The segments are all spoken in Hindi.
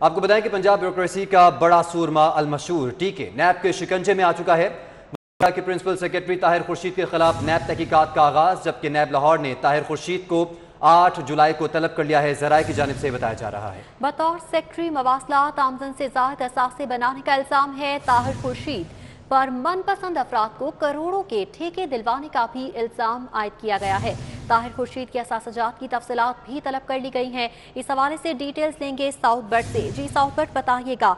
आपको बताएं कि पंजाब ब्यूरोक्रेसी का बड़ा सूरमा अलमशहूर टीके नैब के शिकंजे में आ चुका है। के प्रिंसिपल सेक्रेटरी ताहिर खुर्शीद के खिलाफ नैब तहकीकात का आगाज, जबकि नैब लाहौर ने ताहिर खुर्शीद को 8 जुलाई को तलब कर लिया है, जराए की जानिब से बताया जा रहा है। बतौर सेक्रेटरी मवासलात आमदन से ज़ायद असासे बनाने का इल्जाम है। ताहिर खुर्शीद पर मनपसंद अफराद को करोड़ों के ठेके दिलवाने का भी इल्जाम आयद किया गया है। ताहिर खुर्शीद के असासजात की तफसीलात भी तलब कर ली गई हैं। इस हवाले से डिटेल्स लेंगे साउथ बट से। जी साउथ बट, बताइएगा,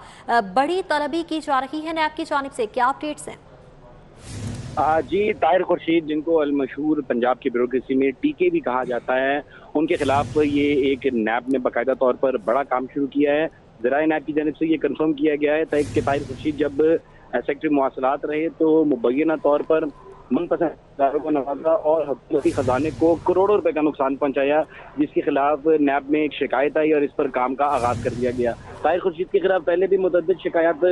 बड़ी तलबी की जा रही है नैब की जानिब से, क्या अपडेट्स हैं? जी, ताहिर खुर्शीद, जिनको अलमशहूर पंजाब की ब्यूरोक्रेसी में टीके भी कहा जाता है, उनके खिलाफ ये एक नैब ने बाकायदा तौर पर बड़ा काम शुरू किया है। ज़राए नैब की जानिब से ये कंफर्म किया गया है कि ताहिर खुर्शीद जब सेक्रेटरी मवासलात रहे तो मुबैना तौर पर मनपसंद इदारों को नवाजा और हुकूमती खजाने को करोड़ों रुपए का नुकसान पहुंचाया, जिसके खिलाफ नैब में एक शिकायत आई और इस पर काम का आगाज कर दिया गया। ताहिर खुर्शीद के खिलाफ पहले भी मुतअद्दिद शिकायत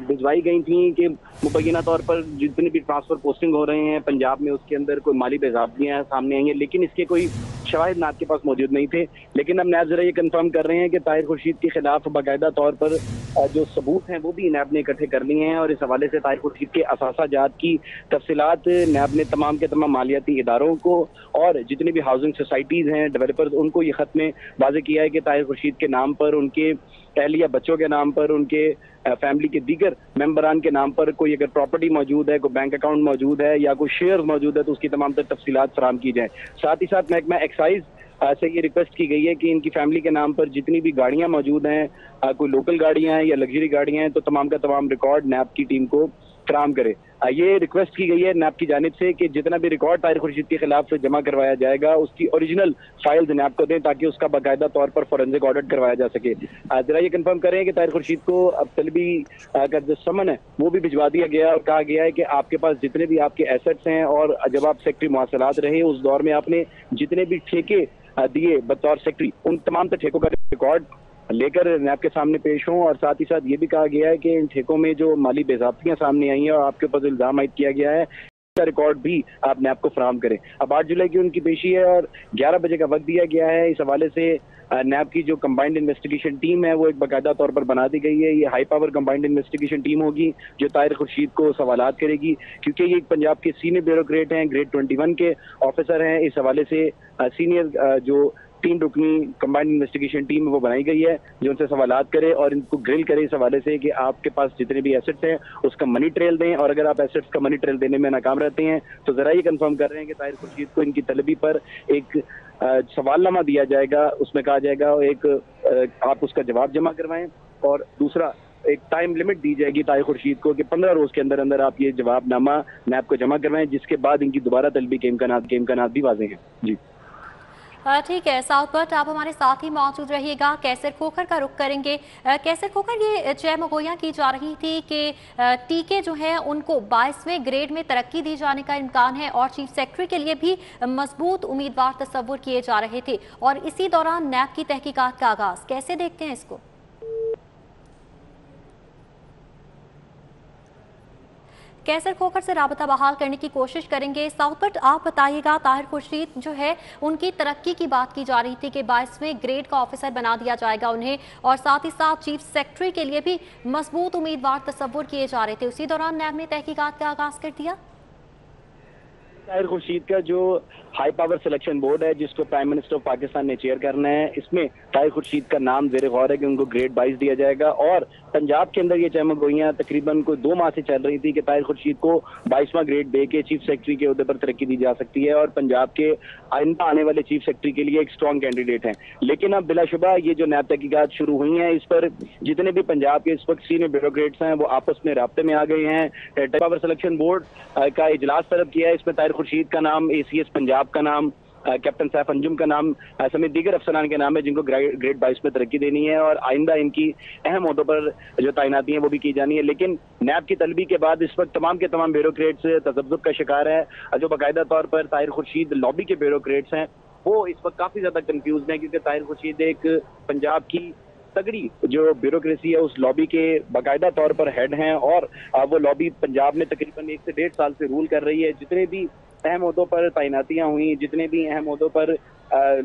भिजवाई गई थी कि मुबैना तौर पर जितनी भी ट्रांसफर पोस्टिंग हो रहे हैं पंजाब में, उसके अंदर कोई माली बेज़ाब्तियां सामने आई हैं, लेकिन इसके कोई शवाहिद नात के पास मौजूद नहीं थे। लेकिन अब नैब जरा ये कंफर्म कर रहे हैं कि ताहिर खुर्शीद के खिलाफ बाकायदा तौर पर जो सबूत हैं वो भी नैब ने इकट्ठे कर लिए हैं और इस हवाले से ताहिर खुर्शीद के असासाजात की तफसीलात नैब ने तमाम के तमाम मालियाती इदारों को और जितनी भी हाउसिंग सोसाइटीज़ हैं, डेवलपर्स, उनको ये खत में वाज़ेह किया है कि ताहिर खुर्शीद के नाम पर, उनके अहलिया बच्चों के नाम पर, उनके फैमिली के दीगर मेंबरान के नाम पर कोई अगर प्रॉपर्टी मौजूद है, कोई बैंक अकाउंट मौजूद है या कोई शेयर मौजूद है तो उसकी तमाम तर तफसीलात फराहम की जाए। साथ ही साथ महकमा एक्साइज से ये रिक्वेस्ट की गई है कि इनकी फैमिली के नाम पर जितनी भी गाड़ियां मौजूद हैं, कोई लोकल गाड़ियां हैं या लग्जरी गाड़ियां हैं, तो तमाम का तमाम रिकॉर्ड नैब की टीम को फराहम करे। ये रिक्वेस्ट की गई है नैब की जानिब से कि जितना भी रिकॉर्ड ताहिर खुर्शीद के खिलाफ जमा करवाया जाएगा उसकी ओरिजिनल फाइल्स नैब को दें ताकि उसका बाकायदा तौर पर फोरेंसिक ऑडिट करवाया जा सके। जरा ये कंफर्म करें कि ताहिर खुर्शीद को अब तलबी का जो समन है वो भी भिजवा दिया गया और कहा गया है कि आपके पास जितने भी आपके एसेट्स हैं और जब आप सेक्रेटरी मवासलात रहे उस दौर में आपने जितने भी ठेके दिए बतौर सेक्रेटरी, उन तमाम ठेकों का रिकॉर्ड लेकर नैब के सामने पेश हों। और साथ ही साथ ये भी कहा गया है कि इन ठेकों में जो माली बेज़ाब्तियां सामने आई हैं और आपके ऊपर इल्जाम आयद किया गया है, इसका रिकॉर्ड भी आप नैब को फराहम करें। अब 8 जुलाई की उनकी पेशी है और 11 बजे का वक्त दिया गया है। इस हवाले से नैब की जो कंबाइंड इन्वेस्टिगेशन टीम है वो एक बाकायदा तौर पर बना दी गई है। ये high power combined investigation team होगी जो ताहिर खुर्शीद को सवालात करेगी, क्योंकि ये पंजाब के सीनियर ब्यूरोक्रेट हैं, ग्रेड 21 के ऑफिसर हैं। इस हवाले से सीनियर जो 3 रुकनी कंबाइंड इन्वेस्टिगेशन टीम वो बनाई गई है जो उनसे सवालात करे और इनको ग्रिल करे इस हवाले से कि आपके पास जितने भी एसेट्स हैं उसका मनी ट्रेल दें, और अगर आप एसेट्स का मनी ट्रेल देने में नाकाम रहते हैं तो जरा ये कंफर्म कर रहे हैं कि ताहिर खुर्शीद को इनकी तलबी पर एक सवालनामा दिया जाएगा। उसमें कहा जाएगा आप उसका जवाब जमा करवाएं और दूसरा एक टाइम लिमिट दी जाएगी ताहिर खुर्शीद को कि 15 रोज के अंदर अंदर आप ये जवाबनामा नैब को जमा करवाएं, जिसके बाद इनकी दोबारा तलबी के इम्कानात भी वाज़ेह हैं। जी ठीक है साउथ बट, आप हमारे साथ ही मौजूद रहिएगा। कैसर खोखर का रुख करेंगे। कैसर खोखर, ये चहमगोइयां की जा रही थी कि टीके जो हैं उनको 22वें ग्रेड में तरक्की दी जाने का इम्कान है और चीफ सेक्रेटरी के लिए भी मजबूत उम्मीदवार तस्वुर किए जा रहे थे और इसी दौरान नैब की तहकीकात का आगाज, कैसे देखते हैं इसको? कैसर खोखर से राबता बहाल करने की कोशिश करेंगे। साउथ बट, आप बताइएगा, ताहिर खुर्शीद जो है उनकी तरक्की की बात की जा रही थी कि 22वें ग्रेड का ऑफिसर बना दिया जाएगा उन्हें, और साथ ही साथ चीफ सेक्रेटरी के लिए भी मजबूत उम्मीदवार तस्वुर किए जा रहे थे। उसी दौरान नैब ने तहकीकात का आगाज कर दिया। ताहिर खुर्शीद का जो हाई पावर सिलेक्शन बोर्ड है जिसको प्राइम मिनिस्टर ऑफ पाकिस्तान ने चेयर करना है, इसमें ताहिर खुर्शीद का नाम ज़ेर गौर है कि उनको ग्रेड 22 दिया जाएगा। और पंजाब के अंदर ये चहमगोइयां तकरीबन कोई 2 माह से चल रही थी कि ताहिर खुर्शीद को 22वां ग्रेड दे के चीफ सेक्रेटरी के उहदे पर तरक्की दी जा सकती है और पंजाब के आइंदा आने वाले चीफ सेक्रेटरी के लिए एक स्ट्रॉन्ग कैंडिडेट हैं। लेकिन अब बिलाशुबा ये जो नैब तहकीकात शुरू हुई हैं, इस पर जितने भी पंजाब के इस वक्त सीनियर ब्यूरोक्रेट्स हैं वो आपस में राब्ते में आ गए हैं। हाई पावर सिलेक्शन बोर्ड का इजलास तलब किया है। इसमें ताहिर खुर्शीद का नाम, ACS पंजाब का नाम, कैप्टन सैफ अंजुम का नाम समेत दीगर अफसरान के नाम है जिनको ग्रेड 22 में तरक्की देनी है और आइंदा इनकी अहम ओहदों पर जो तैनाती है वो भी की जानी है। लेकिन नैब की तलबी के बाद इस वक्त तमाम के तमाम ब्यूरोक्रेट्स तजब्जुब का शिकार है। जो बाकायदा तौर पर ताहिर खुर्शीद लॉबी के ब्यूरोक्रेट्स हैं वो इस वक्त काफी ज्यादा कंफ्यूज हैं, क्योंकि ताहिर खुर्शीद एक पंजाब की तगड़ी जो ब्यूरोक्रेसी है उस लॉबी के बाकायदा तौर पर हेड हैं और वो लॉबी पंजाब में तकरीबन 1 से 1.5 साल से रूल कर रही है। जितने भी अहम ओहदों पर तैनातियां हुई, जितने भी अहम ओहदों पर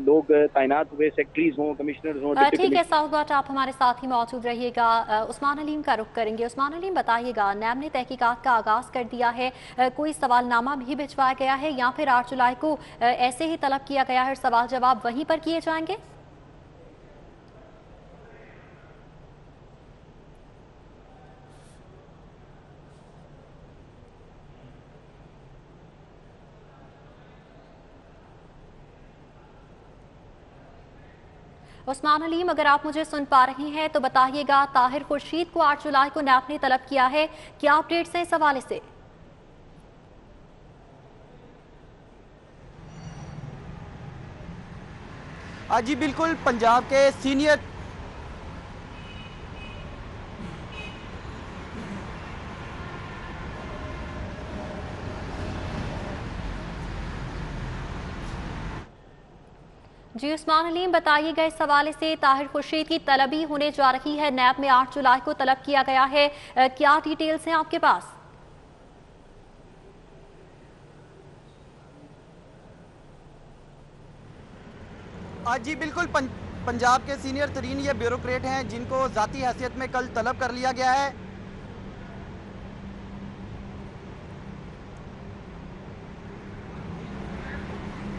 लोग तैनात हुए, सेक्रेटरीज हों, कमिश्नर्स हों। ठीक है साउथ बट आप हमारे साथ ही मौजूद रहिएगा। उस्मान अलीम का रुख करेंगे। उस्मान अलीम, बताइएगा, नैब ने तहकीकात का आगाज कर दिया है, कोई सवालनामा भी भिजवाया गया है या फिर 8 जुलाई को ऐसे ही तलब किया गया है, सवाल जवाब वहीं पर किए जाएंगे? उस्मान अलीम, अगर आप मुझे सुन पा रही हैं तो बताइएगा, ताहिर खुर्शीद को 8 जुलाई को नैब ने तलब किया है, क्या अपडेट्स हैं इस हवाले से? जी बिल्कुल, पंजाब के सीनियर जी उस्मान अलीम, बताइएगा, इस हवाले से ताहिर खुर्शीद की तलबी होने जा रही है, नैब में 8 जुलाई को तलब किया गया है, क्या डिटेल्स हैं आपके पास? जी बिल्कुल, पंजाब के सीनियर तरीन ये ब्यूरोक्रेट हैं जिनको ज़ाती हैसियत में कल तलब कर लिया गया है।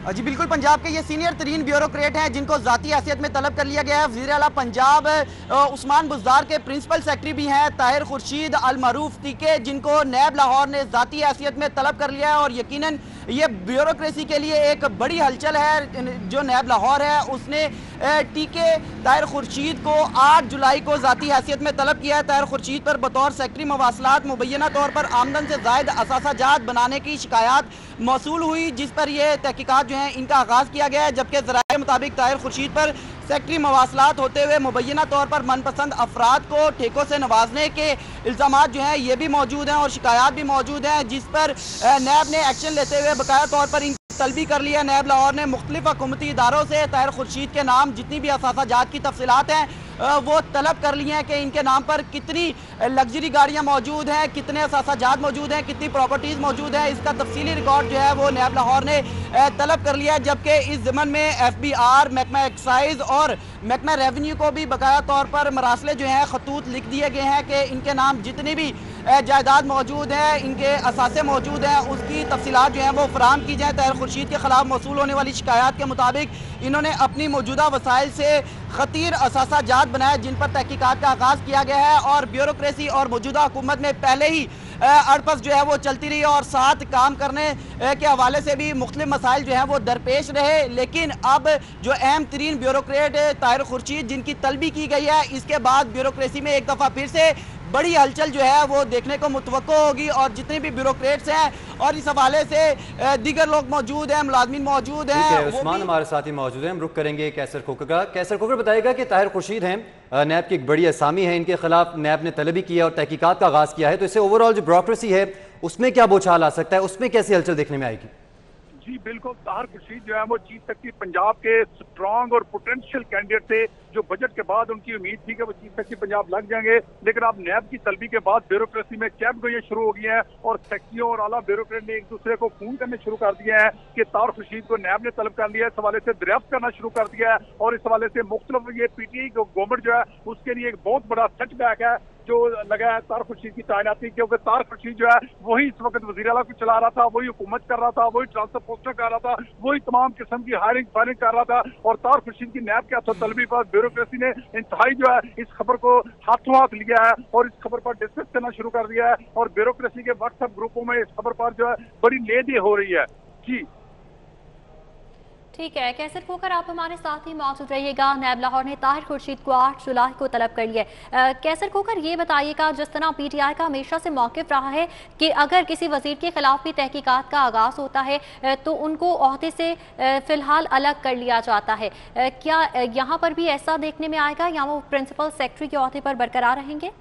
जी बिल्कुल, पंजाब के ये सीनियर तरीन ब्यूरोक्रेट हैं जिनको ज़ाती हैसियत में तलब कर लिया गया है। वज़ीर आला पंजाब उस्मान बुज़दार के प्रिंसिपल सेक्रेटरी भी हैं ताहिर खुर्शीद अल मरूफ टीके, जिनको नैब लाहौर ने ज़ाती हैसियत में तलब कर लिया है। और यकीनन ये ब्यूरोक्रेसी के लिए एक बड़ी हलचल है। जो नैब लाहौर है उसने टीके ताहिर खुर्शीद को 8 जुलाई को ज़ाती हैसियत में तलब किया है। ताहिर खुर्शीद पर बतौर सेक्रेटरी मवासलात मुबैना तौर पर आमदन से ज़ायद असासाजात बनाने की शिकायत मौसूल हुई, जिस पर यह तहकीकात जो है इनका आगाज़ किया गया है। जबकि ज़राए मुताबिक ताहिर खुर्शीद पर सेक्रेटरी मवासलात होते हुए मुबैना तौर पर मनपसंद अफराद को ठेकों से नवाजने के इल्ज़ाम जो हैं ये भी मौजूद हैं और शिकायत भी मौजूद हैं, जिस पर नैब ने एक्शन लेते हुए बकाया तौर पर इनकी तलबी कर लिया। नैब लाहौर ने मुख्तलिफ हुकूमती इदारों से ताहिर खुर्शीद के नाम जितनी भी असासाजात की तफसीलात हैं वो तलब कर लिए हैं कि इनके नाम पर कितनी लग्जरी गाड़ियां मौजूद हैं, कितने असासाजात मौजूद हैं, कितनी प्रॉपर्टीज़ मौजूद हैं। इसका तफसीली रिकॉर्ड जो है वो नैब लाहौर ने तलब कर लिया है। जबकि इस ज़मन में FBI, महकमा एक्साइज और महकमा रेवेन्यू को भी बकाया तौर पर मरासले जो हैं खतूत लिख दिए गए हैं कि इनके नाम जितनी भी जायदाद मौजूद है, इनके असासे मौजूद हैं, उसकी तफसीलात जो हैं वो फराहम की जाए। ताहिर खुर्शीद के खिलाफ मौसूल होने वाली शिकायत के मुताबिक इन्होंने अपनी मौजूदा वसाइल से खतीर असासाजात बनाए जिन पर तहकीकात का आगाज़ किया गया है। और ब्यूरोक्रेसी और मौजूदा हुकूमत में पहले ही अड़पस जो है वो चलती रही और साथ काम करने के हवाले से भी मुख्तलिफ मसाइल जो हैं वो दरपेश रहे। लेकिन अब जो अहम तरीन ब्यूरोक्रेट ताहिर खुर्शीद जिनकी तलबी की गई है, इसके बाद ब्यूरोक्रेसी में एक दफ़ा फिर से बड़ी हलचल जो है वो देखने को मुतवक्को होगी। और जितने भी ब्यूरोक्रेट्स हैं और इस हवाले से दीगर लोग मौजूद हैं, मुलाजमीन मौजूद हैं। उस्मान हमारे साथ ही मौजूद हैं, हम रुख करेंगे कैसर खोकर का। कैसर खोकर, बताएगा कि ताहिर खुर्शीद हैं, नैब की एक बड़ी असामी है, इनके खिलाफ नैब ने तलबी की है और तहकीकात का आगाज़ किया है, तो इससे ओवरऑल जो ब्यूरोक्रेसी है उसमें क्या बौछार आ सकता है, उसमें कैसी हलचल देखने में आएगी? जी बिल्कुल, ताहिर खुर्शीद जो है वो चीफ सेक्रेटरी पंजाब के स्ट्रॉन्ग और पोटेंशियल कैंडिडेट थे, जो बजट के बाद उनकी उम्मीद थी कि वो चीफ सेक्रेटरी पंजाब लग जाएंगे। लेकिन अब नैब की तलबी के बाद ब्यूरोक्रेसी में चैप गई शुरू हो गई है और सेक्रेटरियों और आला ब्यूरोक्रेट ने एक दूसरे को फोन करने शुरू कर दिए हैं कि ताहिर खुर्शीद को नैब ने तलब कर लिया है। इस हवाले से दरियाफ्त करना शुरू कर दिया है और इस हवाले से मुख्तलिफ ये PTI गवर्नमेंट जो है उसके लिए एक बहुत बड़ा सेटबैक है जो लगा है ताहिर खुर्शीद की तैनाती, क्योंकि ताहिर खुर्शीद जो है वही इस वक्त वज़ीर आला को चला रहा था, वही हुकूमत कर रहा था, वही ट्रांसफर पोस्टर कर रहा था, वही तमाम किस्म की हायरिंग फायरिंग कर रहा था। और ताहिर खुर्शीद की नैब के हाथों तलबी पर ब्यूरोक्रेसी ने इंतहाई जो है इस खबर को हाथों हाथ लिया है और इस खबर पर डिस्कस करना शुरू कर दिया है। और ब्यूरोक्रेसी के व्हाट्सएप ग्रुपों में इस खबर पर जो है बड़ी लेदे हो रही है। जी ठीक है, कैसर खोकर आप हमारे साथ ही मौजूद रहिएगा। नैब लाहौर ने ताहिर खुर्शीद को 8 जुलाई को तलब कर लिया है। कैसर खोकर, ये बताइएगा, जिस तरह PTI का हमेशा से मौक़िफ़ रहा है कि अगर किसी वज़ीर के खिलाफ भी तहकीकात का आगाज़ होता है तो उनको ओहदे से फ़िलहाल अलग कर लिया जाता है, क्या यहाँ पर भी ऐसा देखने में आएगा या वो प्रिंसिपल सेक्रेटरी के ओहदे पर बरकरार रहेंगे?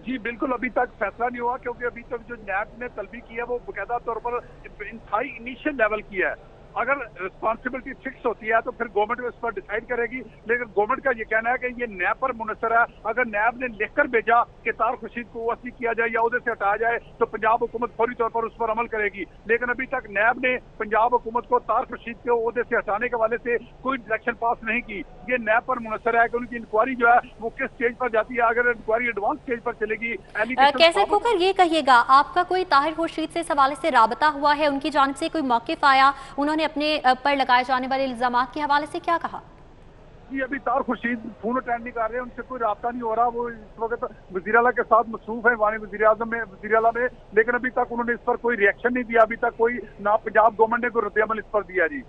जी बिल्कुल, अभी तक फैसला नहीं हुआ क्योंकि अभी तक जो नैब ने तलबी की है वो बाकायदा तौर पर इंतहाई इनिशियल लेवल की है। अगर रिस्पॉन्सिबिलिटी फिक्स होती है तो फिर गवर्नमेंट इस पर डिसाइड करेगी, लेकिन गवर्नमेंट का ये कहना है कि ये नैब पर मुनसर है। अगर नैब ने लिखकर भेजा कि तार खुर्शीद को ओवैसी किया जाए या उहदे से हटाया जाए तो पंजाब हुकूमत फौरी तौर पर उस पर अमल करेगी, लेकिन अभी तक नैब ने पंजाब हुकूमत को तार खुर्शीद के ओहदे से हटाने के हवाले से कोई डायरेक्शन पास नहीं की। ये नैब पर मुनसर है कि उनकी इंक्वायरी जो है वो किस स्टेज पर जाती है। अगर इंक्वायरी एडवांस स्टेज पर चलेगी, कैसे खोकर ये कहिएगा, आपका कोई ताहिर खुर्शीद से इस हवाले से राबता हुआ है? उनकी जानिब से कोई मौकिफ आया? उन्होंने अपने पर लगाए जाने वाले इल्जामात के हवाले से क्या कहा? जी अभी तार खुर्शीद फोन अटेंड नहीं कर रहे, उनसे कोई राब्ता नहीं हो रहा। वो इस वक्त वज़ीर आला के साथ मसरूफ है वानी वज़ीर आज़म में, वज़ीर आला में, लेकिन अभी तक उन्होंने इस पर कोई रिएक्शन नहीं दिया। अभी तक कोई ना पंजाब गवर्नमेंट ने कोई रद्द-ए-अमल इस पर दिया। जी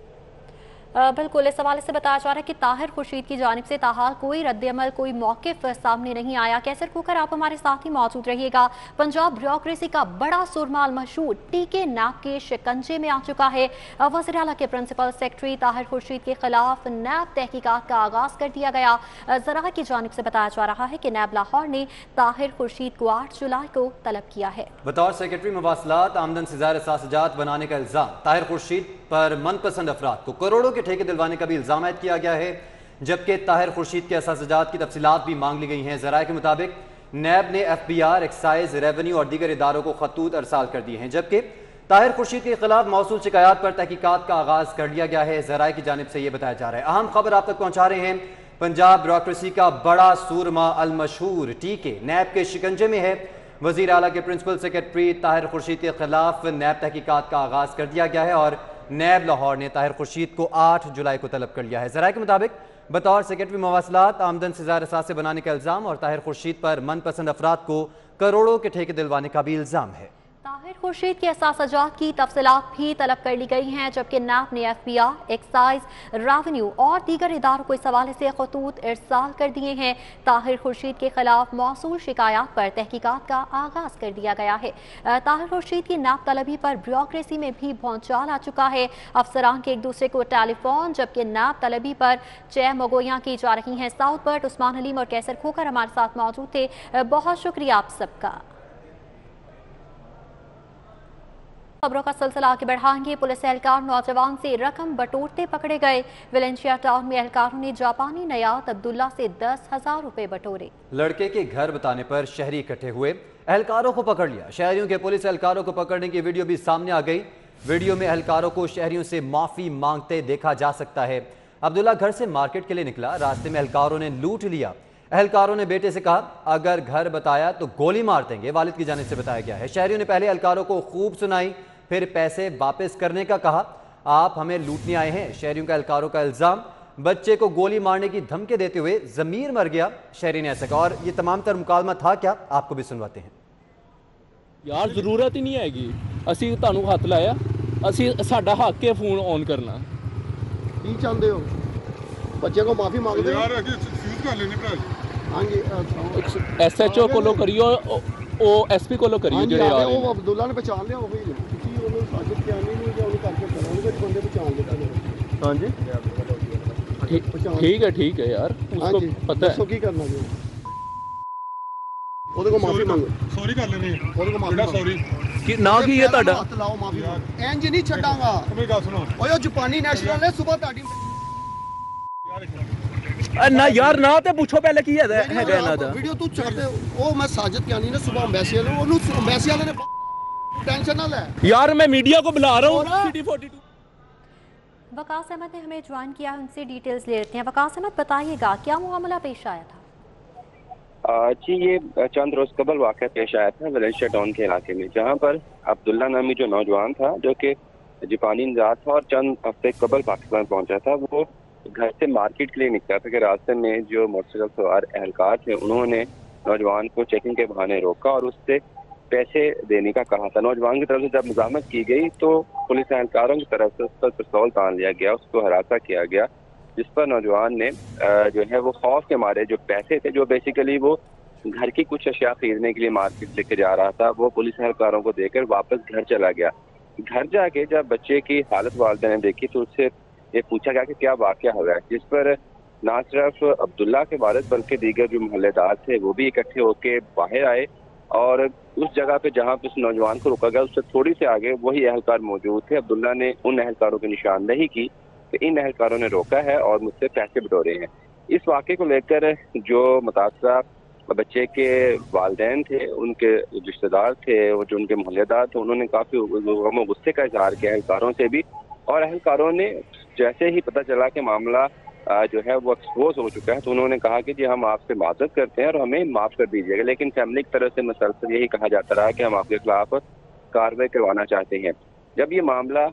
बिल्कुल, इस हवाले से बताया जा रहा है कि ताहिर खुर्शीद की जानिब से ताहाल कोई रद्द-ए-अमल, कोई मौक़िफ़ सामने नहीं आया। कैसर खोकर आप हमारे साथ ही मौजूद रहिएगा। पंजाब ब्यूरोक्रेसी का बड़ा सुरमा मशहूर टीके नैब के शिकंजे में आ चुका है। वज़ीर आला के प्रिंसिपल सेक्रेटरी ताहिर खुर्शीद के खिलाफ नैब तहकीकात का आगाज़ कर दिया गया। ज़रा की जानिब से बताया जा रहा है कि नैब लाहौर ने ताहिर खुर्शीद को 8 जुलाई को तलब किया है। बतौर सेक्रेटरी मवासलात आमदन से ज़ायद असासाजात बनाने का इल्ज़ाम ताहिर खुर्शीद पर मनपसंद अफराद को करोड़ों के ठेके दिलवाने का भी इल्जाम आयद किया गया है, जबकि ताहिर खुर्शीद के असासाजात की तफसीलात भी मांग ली गई हैं। ज़राए के मुताबिक नैब ने FBI, एक्साइज, रेवेन्यू और दीगर इदारों को खतूत अरसाल कर दिए हैं, जबकि ताहिर खुर्शीद के खिलाफ मौसूल शिकायत पर तहकीकात का आगाज कर लिया गया है। ज़राए की जानिब से यह बताया जा रहा है। अहम खबर आप तक पहुंचा रहे हैं। पंजाब ब्यूरोक्रेसी का बड़ा सूरमा अलमशहूर टीके नैब के शिकंजे में है। वज़ीर आला के प्रिंसिपल सेक्रेटरी ताहिर खुर्शीद के खिलाफ नैब तहकीकात का आगाज कर दिया गया है और नैब लाहौर ने ताहिर खुर्शीद को 8 जुलाई को तलब कर लिया है। ज़राए के मुताबिक बतौर सेक्रेटरी मवासलात आमदन से ज़ायद असासे बनाने का इल्ज़ाम और ताहिर खुर्शीद पर मनपसंद अफराद को करोड़ों के ठेके दिलवाने का भी इल्ज़ाम है। ताहिर खुर्शीद के असासाजात की तफसीलात भी तलब कर ली गई हैं, जबकि नैब ने FBI, एक्साइज, रेवेन्यू और दीगर इदारों को इस हवाले से खतूत इरसाल कर दिए हैं। ताहिर खुर्शीद के खिलाफ मौसूल शिकायत पर तहकीकात का आगाज कर दिया गया है। ताहिर खुर्शीद की नैब तलबी पर ब्यूरोक्रेसी में भी भौचाल आ चुका है। अफसरान के एक दूसरे को टेलीफोन, जबकि नैब तलबी पर चह मगोइयाँ की जा रही हैं। साउथ बर्ट, उस्मान हलीम और कैसर खोकर हमारे साथ मौजूद थे। बहुत शुक्रिया आप सबका। खबरों का सिलसिला आगे बढ़ाएंगे। पुलिस एहलकार नौजवान से रकम बटोरते पकड़े गए। वेलेंशिया टाउन में एहलकारों ने जापानी नयात अब्दुल्ला से 10,000 रुपए बटोरे। लड़के के घर बताने पर शहरी इकट्ठे हुए, एहलकारों को पकड़ लिया। शहरियों के पुलिस एहलकारों को पकड़ने की वीडियो भी सामने आ गई। वीडियो में एहलकारों को शहरियों से माफी मांगते देखा जा सकता है। अब्दुल्ला घर से मार्केट के लिए निकला, रास्ते में एहलकारों ने लूट लिया। एहलकारों ने बेटे से कहा अगर घर बताया तो गोली मार देंगे, वालिद की जानिब से बताया गया है। शहरियों ने पहले एहलकारों को खूब सुनाई, फिर पैसे वापस करने का कहा। आप हमें लूटने आए हैं, शहरियों का एहलकारों का इल्जाम। बच्चे को गोली मारने की धमकी देते हुए जमीर मर गया, शहरी ने ऐसा कहा। और ये तमाम तर मुकालमा था क्या, आपको भी सुनवाते हैं। यार जरूरत ही नहीं हैगी, ਅਸੀਂ ਤੁਹਾਨੂੰ ਹੱਥ ਲਾਇਆ, ਅਸੀਂ ਸਾਡਾ ਹੱਕ ਹੈ ਫੋਨ ਔਨ ਕਰਨਾ। ਕੀ ਚਾਹੁੰਦੇ ਹੋ? ਬੱਚੇ ਕੋ ਮਾਫੀ ਮੰਗਦੇ ਹੋ? ਯਾਰ ਅਸੀਂ ਐਕਸਕਿਊਜ਼ ਕਰ ਲੈਣੇ ਭਰਾ ਜੀ। ਹਾਂਜੀ SHO ਕੋਲੋਂ ਕਰਿਓ, ਉਹ SP ਕੋਲੋਂ ਕਰਿਓ ਜਿਹੜੇ ਆ ਰਹੇ। ਉਹ ਅਬਦੁੱਲਾ ਨੇ ਪਛਾਣ ਲਿਆ, ਉਹੀ ਤੁਸੀਂ ਉਹਨੂੰ ਸਾਜਿਦ ਕਿਆਨੀ ਨੂੰ ਜਾਂ ਉਹਨੂੰ ਕਰਕੇ ਕਰਾਂਗੇ ਵਿੱਚ ਬੰਦੇ ਪਛਾਣ ਲਿਆ ਨੇ। ਹਾਂਜੀ ਠੀਕ ਹੈ ਯਾਰ, ਉਸਕੋ ਪਤਾ ਹੈ। ਦੱਸੋ ਕੀ ਕਰਨਾ ਜੀ? ਉਹਦੇ ਕੋ ਮਾਫੀ ਮੰਗੋ। ਸੌਰੀ ਕਰ ਲੈਣੇ ਉਹਦੇ ਕੋ ਮਾਫੀ ਸੌਰੀ ਕਿ ਨਾ ਕੀ ਹੈ ਤੁਹਾਡਾ? ਹੱਥ ਲਾਓ, ਮਾਫੀ ਇੰਜ ਨਹੀਂ ਛੱਡਾਂਗਾ। ਮੇਰੀ ਗੱਲ ਸੁਣੋ, ਓਏ ਉਹ ਜਾਪਾਨੀ ਨੈਸ਼ਨਲ ਨੇ ਸਵੇਰ ਤੁਹਾਡੀ ਨਾ ਯਾਰ ਨਾ ਤੇ ਪੁੱਛੋ ਪਹਿਲੇ ਕੀ ਹੈਗਾ ਇਹਨਾਂ ਦਾ। ਵੀਡੀਓ ਤੂੰ ਛੱਡ ਦੇ। ਉਹ ਮੈਂ ਸਾਜਿਦ ਕਿਆਨੀ ਨੇ ਸਵੇਰ ਅੰਬੈਸੀ ਵਾਲੇ ਉਹਨੂੰ ਅੰਬੈਸੀ ਵਾਲੇ ਨੇ टेंशन ना ले यार, मैं मीडिया को बुला रहा हूँ। सिटी 42 वकास अहमद ने हमें ज्वाइन किया, उनसे डिटेल्स ले लेते हैं। वकास अहमद बताइएगा क्या मामला पेश आया था? जी ये चंद रोज कबल वाक़या पेश आया था वेलेंशिया टाउन के इलाके में, जहाँ पर अब्दुल्ला नामी जो नौजवान था जो कि जापानी निजात था और चंद हफ्ते कबल पाकिस्तान पहुंचा था, वो घर से मार्केट के लिए निकला था कि रास्ते में जो मोटरसाइकिल सवार एहलकार थे उन्होंने नौजवान को चेकिंग के बहाने रोका और उससे पैसे देने का कहा था। नौजवान की तरफ से जब मज़ामत की गई तो पुलिस एहलकारों की तरफ से उस पर पिस्तौल तान लिया गया, उसको हरासा किया गया, जिस पर नौजवान ने जो है वो खौफ के मारे जो पैसे थे, जो बेसिकली वो घर की कुछ अशिया खरीदने के लिए मार्केट लेके जा रहा था, वो पुलिस एहलकारों को देकर वापस घर चला गया। घर जाके जब बच्चे की हालत वालिदैन ने देखी तो उससे ये पूछा गया कि क्या वाक़या हुआ है, जिस पर ना सिर्फ अब्दुल्ला के वालिद बल्कि दीगर जो मोहल्लेदार थे वो भी इकट्ठे होकर बाहर आए और उस जगह पे जहाँ पे उस नौजवान को रोका गया उससे थोड़ी से आगे वही अहलकार मौजूद थे। अब्दुल्ला ने उन अहलकारों की निशानदेही की कि इन अहलकारों ने रोका है और मुझसे पैसे बटोरे हैं। इस वाक़े को लेकर जो मुतासरा बच्चे के वालिदैन थे, उनके रिश्तेदार थे, जो उनके मोहल्लेदार थे, उन्होंने काफ़ी गम गुस्से का इजहार किया अहलकारों से भी। और अहलकारों ने जैसे ही पता चला कि मामला जो है वो एक्सपोज हो चुका है तो उन्होंने कहा कि जी हम आपसे माजरत करते हैं और हमें माफ़ कर दीजिएगा। लेकिन फैमिली की तरफ से मुसलसल यही कहा जाता रहा कि हम आपके खिलाफ कार्रवाई करवाना चाहते हैं। जब ये मामला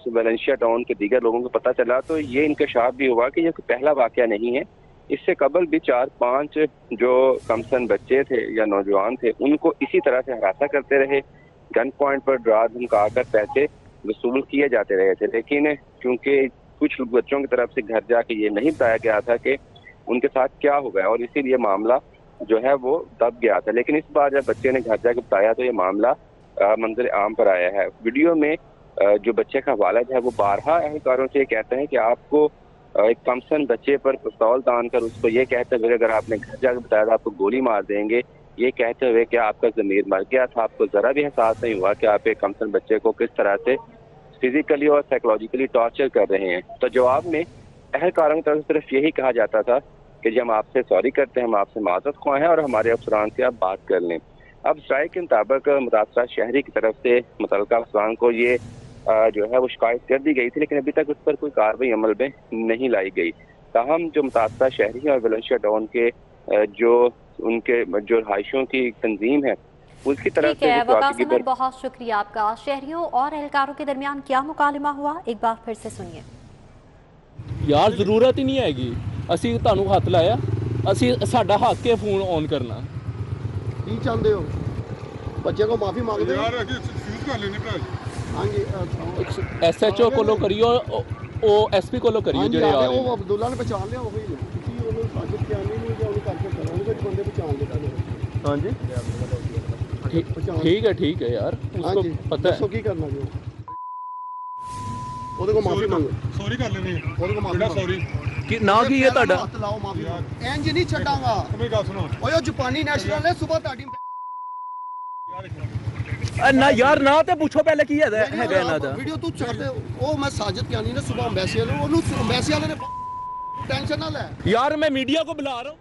वेलेंशिया टाउन के दीगर लोगों को पता चला तो ये इंकशाफ भी हुआ कि ये पहला वाक़या नहीं है। इससे कबल भी 4-5 जो कमसन बच्चे थे या नौजवान थे उनको इसी तरह से हरासा करते रहे, गन पॉइंट पर डरा धमका कर पैसे वसूल किए जाते रहे थे। लेकिन क्योंकि कुछ बच्चों की तरफ से घर जाके ये नहीं बताया गया था कि उनके साथ क्या हो गया और इसीलिए मामला जो है वो दब गया था। लेकिन इस बार जब बच्चे ने घर जाके बताया तो ये मामला मंजर आम पर आया है। वीडियो में जो बच्चे का वालिद है वो बारहा अहलकारों से कहते हैं कि आपको एक कमसन बच्चे पर पिस्तौल तान कर उसको ये कहते हुए अगर आपने घर जाकर बताया था आपको गोली मार देंगे, ये कहते हुए कि आपका ज़मीर मर गया था, आपको ज़रा भी एहसास नहीं हुआ कि आप एक कमसन बच्चे को किस तरह से फिजिकली और साइकोलॉजिकली टॉर्चर कर रहे हैं। तो जवाब में अहलकारों की तरफ से सिर्फ यही कहा जाता था कि जी हम आपसे सॉरी करते हैं, हम आपसे माजरत ख्वाह हैं और हमारे अफसरान से आप बात कर लें। अब स्ट्राइक के मुताबिक मुतासरा शहरी की तरफ से मुतल्लिका अफसरान को ये जो है वो शिकायत कर दी गई थी, लेकिन अभी तक उस पर कोई कार्रवाई अमल में नहीं लाई गई। ताहम जो मुतासरा शहरी और वेलेंशिया टाउन के जो उनके जो रहायशियों की तंजीम है उसकी तरफ से बहुत शुक्रिया आपका। शहरियों और एहलकारों के दरमियान क्या मुकालमा हुआ, एक बार फिर से सुनिए। यार जरूरत ही नहीं हैगी, ਅਸੀਂ ਤੁਹਾਨੂੰ ਹੱਥ ਲਾਇਆ, ਅਸੀਂ ਸਾਡਾ ਹੱਕ ਹੈ ਫੋਨ ਔਨ ਕਰਨਾ। ਕੀ ਚਾਹੁੰਦੇ ਹੋ? ਬੱਚੇ ਕੋ ਮਾਫੀ ਮੰਗਦੇ ਹੋ? ਯਾਰ ਅਸੀਂ ਐਕਸਕਿਊਜ਼ ਕਰ ਲੈਣੇ ਭਰਾ। ਹਾਂਜੀ ਐਸਐਚਓ ਕੋਲੋਂ ਕਰਿਓ, ਉਹ ਐਸਪੀ ਕੋਲੋਂ ਕਰਿਓ ਜਿਹੜੇ ਆ ਰਹੇ। ਉਹ ਅਬਦੁੱਲਾ ਨੇ ਪਛਾਣ ਲਿਆ, ਉਹੀ ਨੇ। ਤੁਸੀਂ ਉਹਨੂੰ ਸਾਜ਼ਿਸ਼ ਕਿਆਨੀ ਨਹੀਂ ਜਾਂ ਉਹਨੂੰ ਕਰਕੇ ਕਰੋ, ਉਹਨੂੰ ਵਿੱਚ ਬੰਦੇ ਪਛਾਣ ਲਿਆ ਤੁਹਾਨੂੰ। ਹਾਂਜੀ ठीक है यार, उसको पता है। ਕੀ ਕਰਨਾ ਜੀ? ਉਹਦੇ ਕੋ ਮਾਫੀ ਮੰਗੋ, ਸੌਰੀ ਕਰ ਲੈਣੇ। ਉਹਦੇ ਕੋ ਮਾਫੀ ਸੌਰੀ ਕਿ ਨਾ ਕੀ ਇਹ ਤੁਹਾਡਾ ਹੱਥ ਲਾਓ, ਮਾਫੀ ਇੰਜ ਨਹੀਂ ਛੱਡਾਂਗਾ। ਮੇਰੀ ਗੱਲ ਸੁਣੋ। ਓਏ ਉਹ ਜਾਪਾਨੀ ਨੈਸ਼ਨਲ ਨੇ ਸਵੇਰ ਤੁਹਾਡੀ ਨਾ ਯਾਰ ਨਾ ਤੇ ਪੁੱਛੋ ਪਹਿਲੇ ਕੀ ਹੈਗਾ ਇਹਨਾਂ ਦਾ ਵੀਡੀਓ ਤੂੰ ਛੱਡ। ਉਹ ਮੈਂ ਸਾਜਦ ਕਿਆਨੀ ਨੇ ਸਵੇਰ ਅੰਬੈਸੀ ਵਾਲੇ ਉਹਨੂੰ ਅੰਬੈਸੀ ਵਾਲੇ ਨੇ टेंशन ना ले यार, मैं मीडिया को बुला रहा हूँ।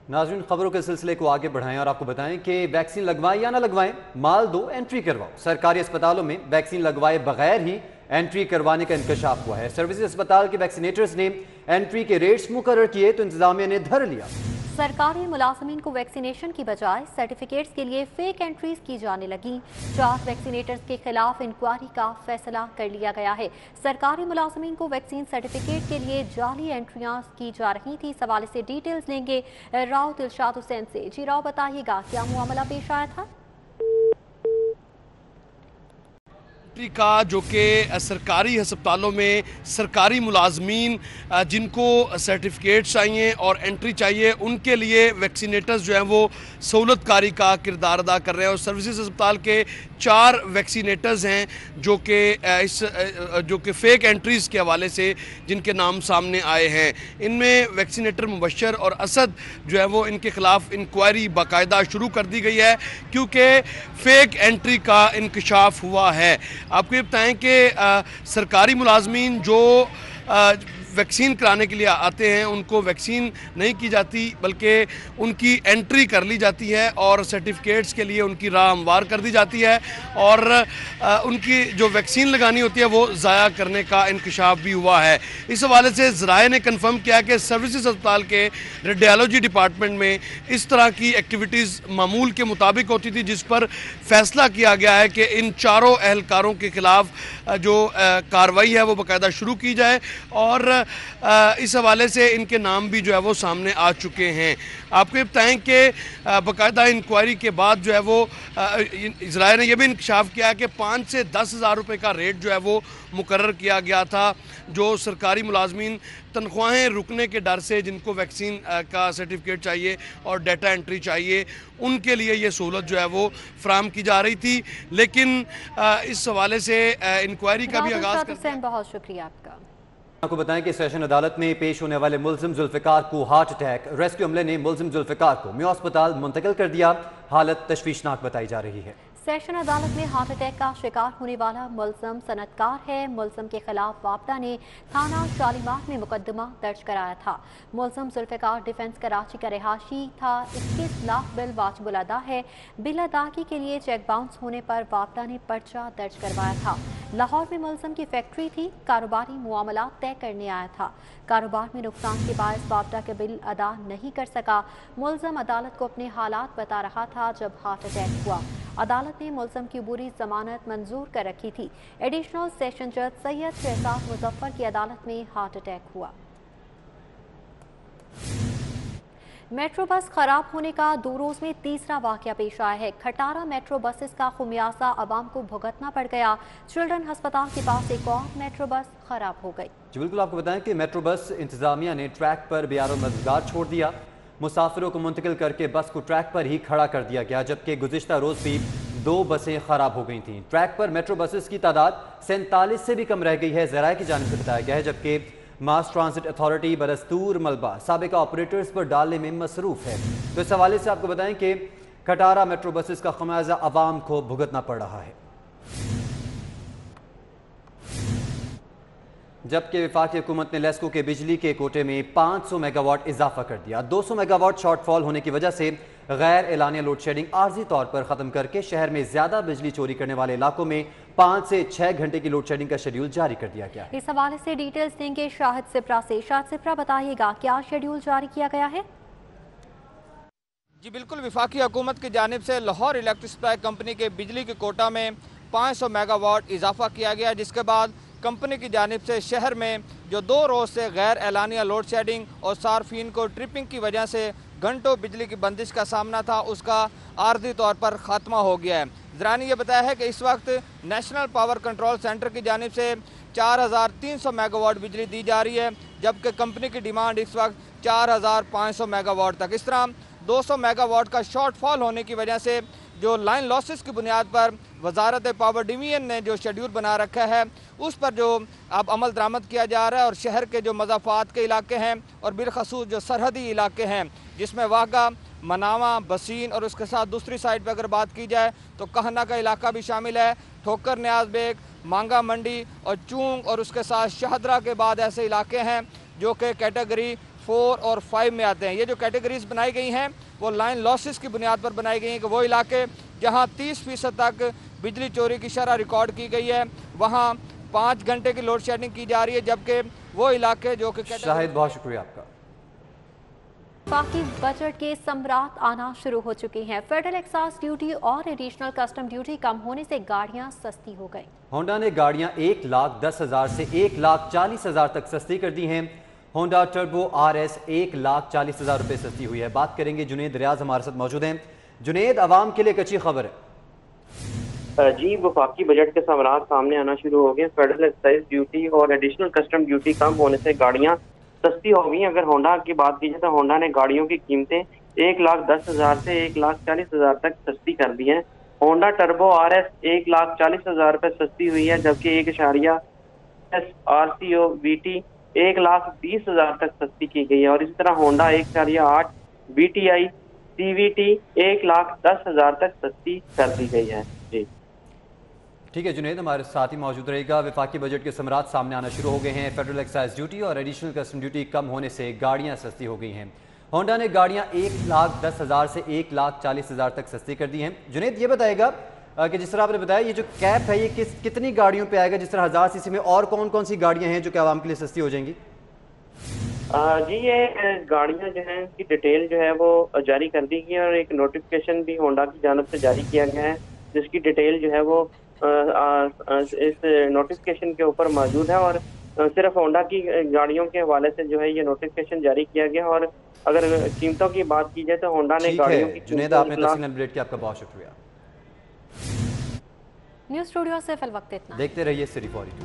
नाज़रीन, खबरों के सिलसिले को आगे बढ़ाएं और आपको बताएं कि वैक्सीन लगवाएं या ना लगवाएं, माल दो एंट्री करवाओ। सरकारी अस्पतालों में वैक्सीन लगवाए बगैर ही एंट्री करवाने का इंकशाफ हुआ है। सर्विसेज अस्पताल के वैक्सीनेटर्स ने एंट्री के रेट्स मुकर्रर किए तो इंतजामिया ने धर लिया। सरकारी मुलाजमीन को वैक्सीनेशन की बजाय सर्टिफिकेट्स के लिए फेक एंट्रीज की जाने लगी। 4 वैक्सीनेटर्स के खिलाफ इंक्वायरी का फैसला कर लिया गया है। सरकारी मुलाजमीन को वैक्सीन सर्टिफिकेट के लिए जाली एंट्रियां की जा रही थी। इस हवाले से डिटेल्स लेंगे राव दिलशाद हुसैन से। जी राव, बताइएगा क्या मामला पेश आया था? का जो कि सरकारी अस्पतालों में सरकारी मुलाजमीन जिनको सर्टिफिकेट चाहिए और एंट्री चाहिए उनके लिए वैक्सीनेटर्स जो हैं वो सहूलतकारी का किरदार अदा कर रहे हैं। और सर्विसेज अस्पताल के 4 वैक्सीनेटर्स हैं जो कि फ़ेक एंट्रीज़ के हवाले से जिनके नाम सामने आए हैं। इनमें वैक्सीनेटर मुबशर और असद जो है वो इनके ख़िलाफ़ इंक्वायरी बाकायदा शुरू कर दी गई है क्योंकि फ़ेक एंट्री का इंकशाफ हुआ है। आपको ये बताएं कि सरकारी मुलाजमीन जो वैक्सीन कराने के लिए आते हैं उनको वैक्सीन नहीं की जाती बल्कि उनकी एंट्री कर ली जाती है और सर्टिफिकेट्स के लिए उनकी राह हमवार कर दी जाती है और उनकी जो वैक्सीन लगानी होती है वो ज़ाया करने का इंकशाफ भी हुआ है। इस हवाले से ज़राए ने कन्फर्म किया कि सर्विसेज अस्पताल के रेडियोलॉजी डिपार्टमेंट में इस तरह की एक्टिविटीज़ मामूल के मुताबिक होती थी, जिस पर फैसला किया गया है कि इन 4 अहलकारों के ख़िलाफ़ जो कार्रवाई है वो बाकायदा शुरू की जाए और इस हवाले से इनके नाम भी जो है वो सामने आ चुके हैं। आपको ये बताएं कि बाकायदा इंक्वायरी के बाद जो है वो इजराइल ने यह भी इंकशाफ किया है कि 5 से 10 हज़ार रुपये का रेट जो है वो मुकर्रर किया गया था। जो सरकारी मुलाजमीन तनख्वाहें रुकने के डर से जिनको वैक्सीन का सर्टिफिकेट चाहिए और डाटा एंट्री चाहिए उनके लिए ये सहूलत जो है वो फ्राहम की जा रही थी, लेकिन इस हवाले से इंक्वायरी का भी आगाज़। बहुत शुक्रिया आपका। आपको बताएं कि सेशन अदालत में पेश होने वाले मुल्जिम जुल्फिकार को हार्ट अटैक, रेस्क्यू अमले ने मुल्जिम जुल्फिकार को मियो अस्पताल मुंतकिल कर दिया। हालत तशवीशनाक बताई जा रही है। सेशन अदालत में हार्ट अटैक का शिकार होने वाला मुल्जिम सनतकार है। मुल्जिम के खिलाफ वापडा ने थाना शालीमार में मुकदमा दर्ज कराया था। मुल्जिम जुल्फिकार डिफेंस कराची का रहायशी था। 21 लाख बिल वाजिबुल अदा है। बिल अदायगी के लिए चेक बाउंस होने पर वापडा ने पर्चा दर्ज करवाया था। लाहौर में मुल्जिम की फैक्ट्री थी। कारोबारी मुआमला तय करने आया था। कारोबार में नुकसान के बायस वापडा के बिल अदा नहीं कर सका। मुल्जिम अदालत को अपने हालात बता रहा था जब हार्ट अटैक हुआ। अदालत ने मुल्जिम की बुरी जमानत मंजूर कर रखी थी। एडिशनल सेशन जज सैयद शहजाद मुजफ्फर की अदालत में हार्ट अटैक हुआ। मेट्रो बस खराब होने का 2 रोज में तीसरा वाकया पेश आया है। खटारा मेट्रो बसेस का खुमियाजा आवाम को भुगतना पड़ गया। चिल्ड्रन अस्पताल के पास एक और मेट्रो बस खराब हो गई। जी बिल्कुल, आपको बताएं कि मेट्रो बस इंतजामिया ने ट्रैक पर बेयारो मददगार छोड़ दिया। मुसाफिरों को मुंतकिल करके बस को ट्रैक पर ही खड़ा कर दिया गया, जबकि गुज़िश्ता रोज भी 2 बसें खराब हो गई थीं। ट्रैक पर मेट्रो बसेस की तादाद 47 से भी कम रह गई है, ज़राए की जानिब से बताया गया है, जबकि मास ट्रांसिट अथॉरिटी बदस्तूर मलबा साबिका ऑपरेटर्स पर डालने में मसरूफ है। तो इस हवाले से आपको बताएं कि खटारा मेट्रो बसेस का खमियाजा आवाम को भुगतना पड़ रहा है। जबकि वफाकी हुकूमत ने लेस्को के बिजली के कोटे में 500 मेगावाट इजाफा कर दिया। 200 मेगावाट शॉर्टफॉल होने की वजह से गैर एलानिया लोड शेडिंग आर्जी तौर पर खत्म करके शहर में ज्यादा बिजली चोरी करने वाले इलाकों में 5 से 6 घंटे की लोड शेडिंग का शेड्यूल जारी कर दिया गया है। इस हवाले से डिटेल्स देंगे शाहिद सिप्रा से। शाहिद सिप्रा, बताइएगा क्या शेड्यूल जारी किया गया है? जी बिल्कुल, वफाकी हुकूमत की जानिब से लाहौर इलेक्ट्रिक सप्लाई कंपनी के बिजली के कोटा में 500 मेगावाट इजाफा किया गया, जिसके बाद कंपनी की जानिब से शहर में जो 2 रोज़ से गैर एलानिया लोड शेडिंग और सार्फिन को ट्रिपिंग की वजह से घंटों बिजली की बंदिश का सामना था, उसका आर्जी तौर पर ख़ात्मा हो गया है। ज़रा ने यह बताया है कि इस वक्त नेशनल पावर कंट्रोल सेंटर की जानिब से 4300 मेगावाट बिजली दी जा रही है, जबकि कंपनी की डिमांड इस वक्त 4500 मेगावाट तक। इस तरह 200 मेगावाट का शॉर्टफॉल होने की वजह से जो लाइन लॉसेस की बुनियाद पर वजारत पावर डिवीजन ने जो शेड्यूल बना रखा है उस पर जो अब अमल दरामद किया जा रहा है, और शहर के जो मज़ाफ़ात के इलाके हैं और बिलखसूस जो सरहदी इलाके हैं जिसमें वागा, मनावा, बसीन और उसके साथ दूसरी साइड पर अगर बात की जाए तो कहना का इलाका भी शामिल है। ठोकर न्याज बेग, मांगा मंडी और चूंग और उसके साथ शाहदरा के बाद ऐसे इलाके हैं जो कि कैटेगरी 4 और 5 में आते हैं। ये जो कैटेगरीज बनाई गई हैं वो लाइन लॉसेस की बुनियाद पर बनाई गई हैं कि वो इलाके जहां 30% तक बिजली चोरी की शरह रिकॉर्ड की गई है वहां 5 घंटे की लोड शेडिंग की जा रही है, जबकि वो इलाके जो कि शाहिद, बहुत शुक्रिया आपका। बाकी बजट के समरात आना शुरू हो चुकी हैं। फेडरल एक्साइज ड्यूटी और एडिशनल कस्टम ड्यूटी कम होने से गाड़ियां सस्ती हो गई। होंडा ने गाड़ियां 1,10,000 से 1,40,000 तक सस्ती कर दी हैं। होंडा टर्बो RS 1,40,000 रुपये सस्ती हुई है। बात करेंगे, जुनेद रियाज हमारे साथ मौजूद हैं। जुनेद, आवाम के लिए एक अच्छी खबर है। जी, वफाकी बजट के समरात सामने आना शुरू हो गए। फेडरल एक्साइज ड्यूटी और एडिशनल कस्टम ड्यूटी कम होने से गाड़ियां सस्ती हो गई। अगर होंडा की बात की जाए तो होंडा ने गाड़ियों की कीमतें 1,10,000 से 1,40,000 तक सस्ती कर दी हैं। होंडा टर्बो RS 1,40,000 रुपये सस्ती हुई है, जबकि 1.S RCO VT 1,20,000 तक सस्ती की गई है। और इसी तरह होंडा 1.8 BTI CVT 1,10,000 तक सस्ती कर दी गई है। जी ठीक है जुनेद, हमारे साथ ही मौजूद रहेगा। वफाकी बजट के समरात सामने आना शुरू हो गए हैं। फेडरल एक्साइज ड्यूटी और एडिशनल कस्टम ड्यूटी कम होने से गाड़ियां सस्ती हो गई हैं। होंडा ने गाड़ियां 1,10,000 से 1,40,000 तक सस्ती कर दी हैं। जुनेद, ये बताएगा कि जिस तरह आपने बताया ये जो कैप है ये कितनी गाड़ियों पे आएगा? जिस तरह 1000 सीसी में और कौन कौन सी गाड़ियां हैं जो कि आवाम के लिए सस्ती हो जाएंगी? जी, ये गाड़ियां जो हैं इसकी डिटेल जो है वो जारी कर दी गई है और एक नोटिफिकेशन भी होंडा की जानिब से जारी किया गया है, जिसकी डिटेल जो है वो इस नोटिफिकेशन के ऊपर मौजूद है। और सिर्फ होंडा की गाड़ियों के हवाले से जो है ये नोटिफिकेशन जारी किया गया। और अगर कीमतों की बात की जाए तो होंडा ने गाड़ियों की जुनेद, आपने तफसील अपडेट किया, आपका बहुत शुक्रिया। न्यूज़ स्टूडियो से फिल वक्त इतना। देखते रहिए सिटी 42।